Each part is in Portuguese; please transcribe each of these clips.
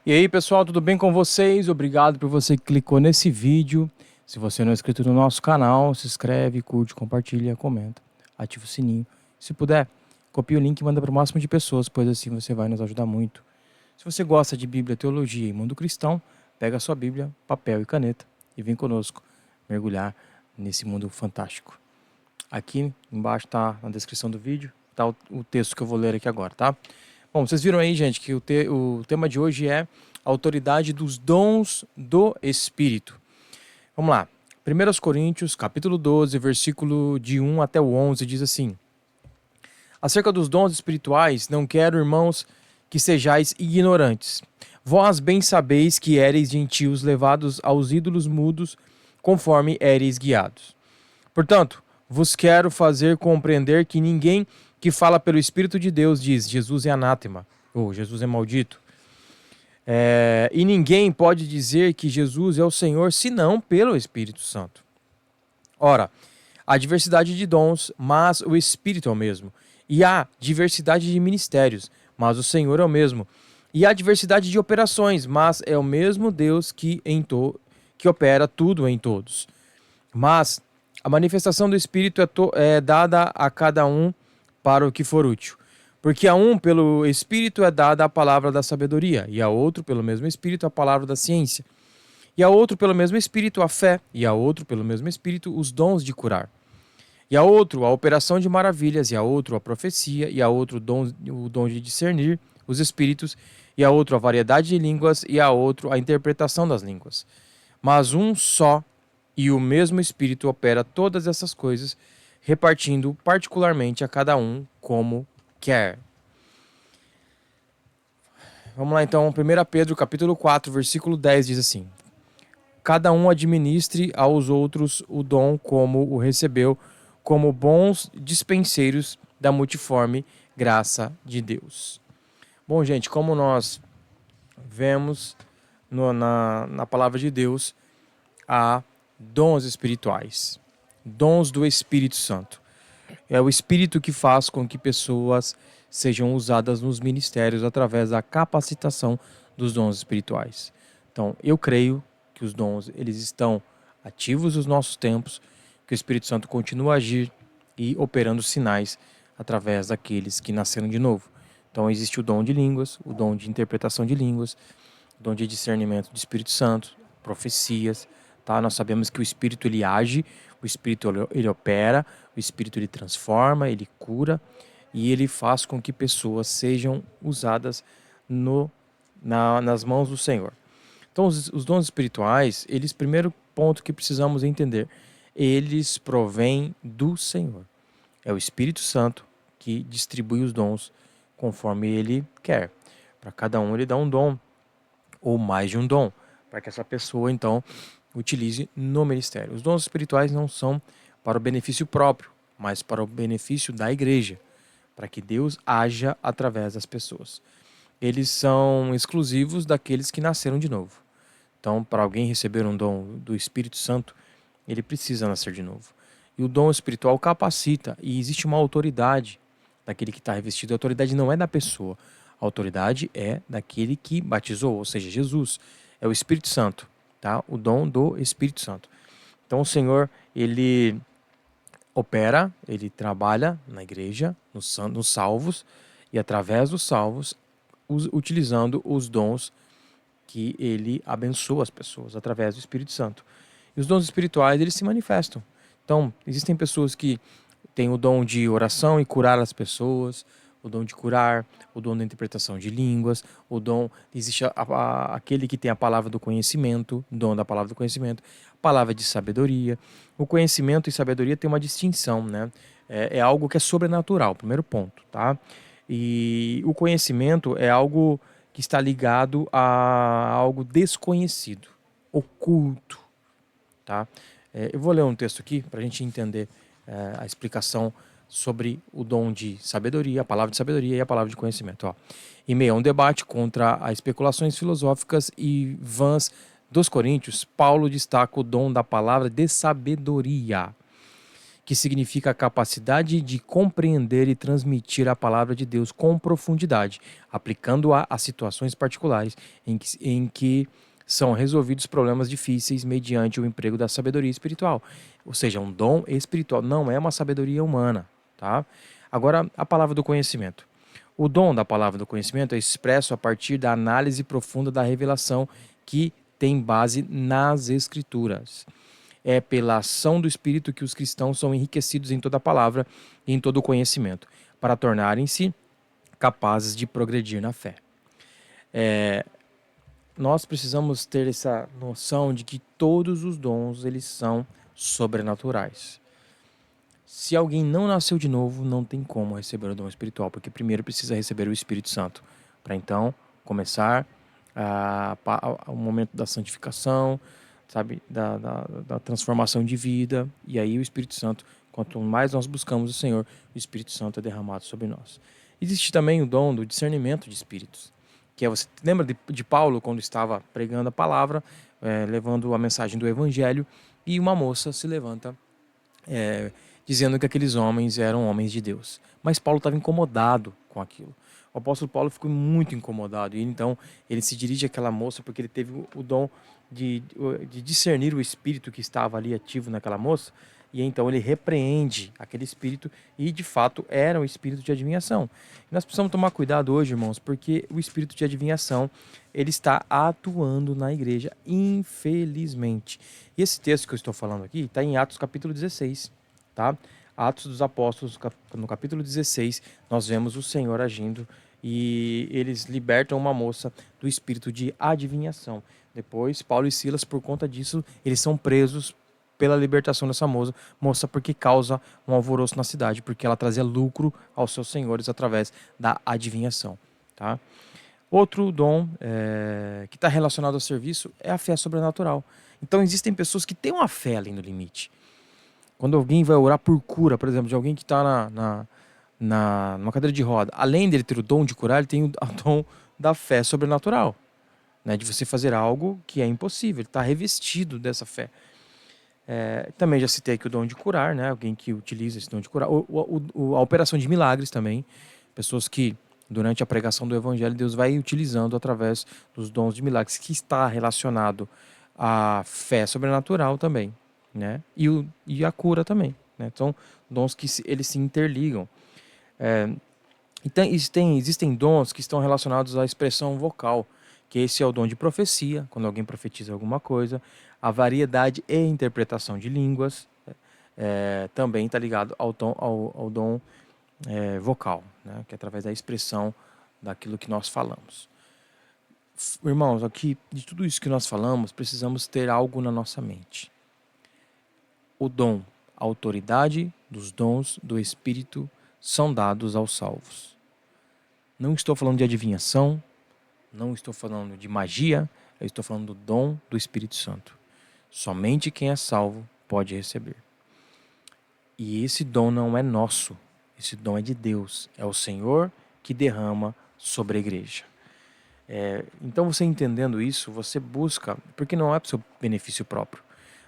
E aí, pessoal, tudo bem com vocês? Obrigado por você que clicou nesse vídeo. Se você não é inscrito no nosso canal, se inscreve, curte, compartilha, comenta, ativa o sininho. Se puder, copia o link e manda para o máximo de pessoas, pois assim você vai nos ajudar muito. Se você gosta de Bíblia, Teologia e Mundo Cristão, pega a sua Bíblia, papel e caneta e vem conosco mergulhar nesse mundo fantástico. Aqui embaixo está na descrição do vídeo, está o texto que eu vou ler aqui agora, tá? Bom, vocês viram aí, gente, que o tema de hoje é a autoridade dos dons do Espírito. Vamos lá. 1 Coríntios, capítulo 12, versículo de 1 até o 11, diz assim: Acerca dos dons espirituais, não quero, irmãos, que sejais ignorantes. Vós bem sabeis que éreis gentios levados aos ídolos mudos, conforme éreis guiados. Portanto, vos quero fazer compreender que ninguém que fala pelo Espírito de Deus diz Jesus é anátema, ou Jesus é maldito. E ninguém pode dizer que Jesus é o Senhor senão pelo Espírito Santo. Ora, há diversidade de dons, mas o Espírito é o mesmo. E há diversidade de ministérios, mas o Senhor é o mesmo. E há diversidade de operações, mas é o mesmo Deus que opera tudo em todos. Mas a manifestação do Espírito é dada a cada um para o que for útil. Porque a um, pelo Espírito, é dada a palavra da sabedoria, e a outro, pelo mesmo Espírito, a palavra da ciência, e a outro, pelo mesmo Espírito, a fé, e a outro, pelo mesmo Espírito, os dons de curar, e a outro, a operação de maravilhas, e a outro, a profecia, e a outro, o dom de discernir os espíritos, e a outro, a variedade de línguas, e a outro, a interpretação das línguas. Mas um só e o mesmo Espírito opera todas essas coisas, repartindo particularmente a cada um como quer. Vamos lá então, 1 Pedro capítulo 4, versículo 10 diz assim: Cada um administre aos outros o dom como o recebeu, como bons dispenseiros da multiforme graça de Deus. Bom, gente, como nós vemos na palavra de Deus, há dons espirituais, dons do Espírito Santo. É o Espírito que faz com que pessoas sejam usadas nos ministérios através da capacitação dos dons espirituais. Então, eu creio que os dons eles estão ativos nos nossos tempos, que o Espírito Santo continua a agir e operando sinais através daqueles que nasceram de novo. Então, existe o dom de línguas, o dom de interpretação de línguas, o dom de discernimento do Espírito Santo, profecias, tá? Nós sabemos que o Espírito ele age, o Espírito ele opera, o Espírito ele transforma, ele cura e ele faz com que pessoas sejam usadas nas mãos do Senhor. Então, os dons espirituais, primeiro ponto que precisamos entender, eles provêm do Senhor. É o Espírito Santo que distribui os dons conforme ele quer. Para cada um ele dá um dom, ou mais de um dom, para que essa pessoa, então, utilize no ministério. Os dons espirituais não são para o benefício próprio, mas para o benefício da igreja, para que Deus haja através das pessoas. Eles são exclusivos daqueles que nasceram de novo. Então, para alguém receber um dom do Espírito Santo, ele precisa nascer de novo. E o dom espiritual capacita, e existe uma autoridade daquele que está revestido. A autoridade não é da pessoa, a autoridade é daquele que batizou, ou seja, Jesus. É o Espírito Santo, tá? O dom do Espírito Santo. Então, o Senhor, ele opera, ele trabalha na igreja, nos salvos, e através dos salvos, utilizando os dons que ele abençoa as pessoas, através do Espírito Santo. E os dons espirituais, eles se manifestam. Então, existem pessoas que têm o dom de oração e curar as pessoas, o dom de curar, o dom da interpretação de línguas, existe aquele que tem a palavra do conhecimento, o dom da palavra do conhecimento, a palavra de sabedoria. O conhecimento e sabedoria tem uma distinção, né? É algo que é sobrenatural, primeiro ponto, tá? E o conhecimento é algo que está ligado a algo desconhecido, oculto, tá? Eu vou ler um texto aqui para a gente entender a explicação sobre o dom de sabedoria, a palavra de sabedoria e a palavra de conhecimento. Ó. Em meio a um debate contra as especulações filosóficas e vãs dos coríntios, Paulo destaca o dom da palavra de sabedoria. que significa a capacidade de compreender e transmitir a palavra de Deus com profundidade, aplicando-a a situações particulares em que são resolvidos problemas difíceis mediante o emprego da sabedoria espiritual. Ou seja, um dom espiritual não é uma sabedoria humana, tá? Agora, a palavra do conhecimento. O dom da palavra do conhecimento é expresso a partir da análise profunda da revelação que tem base nas Escrituras. É pela ação do Espírito que os cristãos são enriquecidos em toda a palavra e em todo o conhecimento, para tornarem-se capazes de progredir na fé. Nós precisamos ter essa noção de que todos os dons eles são sobrenaturais. Se alguém não nasceu de novo, não tem como receber o dom espiritual, porque primeiro precisa receber o Espírito Santo, para então começar o momento da santificação, sabe, da transformação de vida, e aí o Espírito Santo, quanto mais nós buscamos o Senhor, o Espírito Santo é derramado sobre nós. Existe também o dom do discernimento de espíritos, que é, você lembra de Paulo quando estava pregando a palavra, levando a mensagem do Evangelho, e uma moça se levanta dizendo que aqueles homens eram homens de Deus. Mas Paulo estava incomodado com aquilo. O apóstolo Paulo ficou muito incomodado. E então ele se dirige àquela moça porque ele teve o dom de discernir o espírito que estava ali ativo naquela moça. E então ele repreende aquele espírito e de fato era um espírito de adivinhação. E nós precisamos tomar cuidado hoje, irmãos, porque o espírito de adivinhação ele está atuando na igreja, infelizmente. E esse texto que eu estou falando aqui está em Atos capítulo 16. Tá? Atos dos Apóstolos, no capítulo 16, nós vemos o Senhor agindo e eles libertam uma moça do espírito de adivinhação. Depois, Paulo e Silas, por conta disso, eles são presos pela libertação dessa moça porque causa um alvoroço na cidade, porque ela trazia lucro aos seus senhores através da adivinhação. Tá? Outro dom que está relacionado ao serviço é a fé sobrenatural. Então, existem pessoas que têm uma fé além do limite. Quando alguém vai orar por cura, por exemplo, de alguém que está numa cadeira de roda, além dele ter o dom de curar, ele tem o dom da fé sobrenatural, né? De você fazer algo que é impossível, ele está revestido dessa fé. Também já citei aqui o dom de curar, né? Alguém que utiliza esse dom de curar. A operação de milagres também, pessoas que durante a pregação do evangelho, Deus vai utilizando através dos dons de milagres, que está relacionado à fé sobrenatural também, né? E a cura também, né? São dons que eles se interligam. Então, existem dons que estão relacionados à expressão vocal, que esse é o dom de profecia, quando alguém profetiza alguma coisa. A variedade e interpretação de línguas também está ligado ao dom vocal, né? Que é através da expressão daquilo que nós falamos. Irmãos, aqui, de tudo isso que nós falamos, precisamos ter algo na nossa mente. O dom, a autoridade dos dons do Espírito são dados aos salvos. Não estou falando de adivinhação, não estou falando de magia, eu estou falando do dom do Espírito Santo. Somente quem é salvo pode receber. E esse dom não é nosso, esse dom é de Deus, é o Senhor que derrama sobre a igreja. Então você entendendo isso, você busca, porque não é para o seu benefício próprio,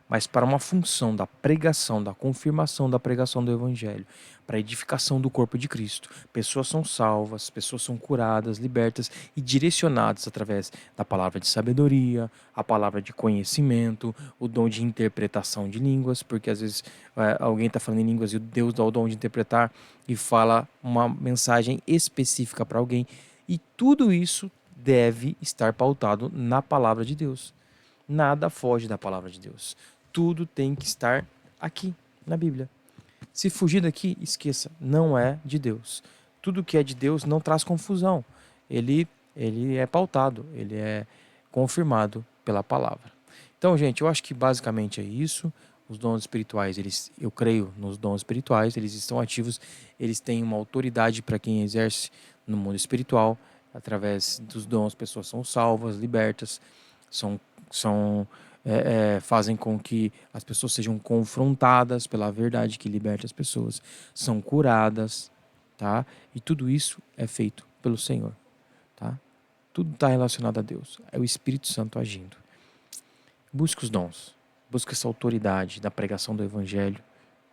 mas para uma função da pregação, da confirmação da pregação do Evangelho, para a edificação do corpo de Cristo. Pessoas são salvas, pessoas são curadas, libertas e direcionadas através da palavra de sabedoria, a palavra de conhecimento, o dom de interpretação de línguas, porque às vezes alguém está falando em línguas e Deus dá o dom de interpretar e fala uma mensagem específica para alguém. E tudo isso deve estar pautado na palavra de Deus. Nada foge da palavra de Deus. Tudo tem que estar aqui, na Bíblia. Se fugir daqui, esqueça, não é de Deus. Tudo que é de Deus não traz confusão. Ele é pautado, ele é confirmado pela palavra. Então, gente, eu acho que basicamente é isso. Os dons espirituais, eu creio nos dons espirituais, eles estão ativos, eles têm uma autoridade para quem exerce no mundo espiritual. Através dos dons, pessoas são salvas, libertas, fazem com que as pessoas sejam confrontadas pela verdade que liberta as pessoas, são curadas, tá? E tudo isso é feito pelo Senhor, tá? Tudo está relacionado a Deus, é o Espírito Santo agindo. Busque os dons, busque essa autoridade da pregação do Evangelho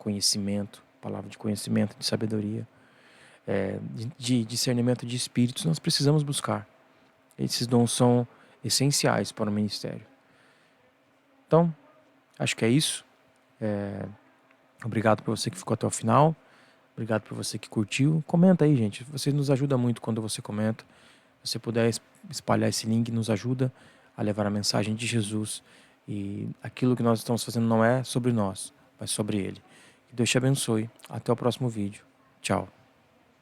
conhecimento, palavra de conhecimento, de sabedoria, de discernimento de espíritos, nós precisamos buscar. Esses dons são essenciais para o ministério. Então, acho que é isso. Obrigado por você que ficou até o final. Obrigado por você que curtiu. Comenta aí, gente. Você nos ajuda muito quando você comenta. Se você puder espalhar esse link, nos ajuda a levar a mensagem de Jesus. E aquilo que nós estamos fazendo não é sobre nós, mas sobre Ele. Que Deus te abençoe. Até o próximo vídeo. Tchau.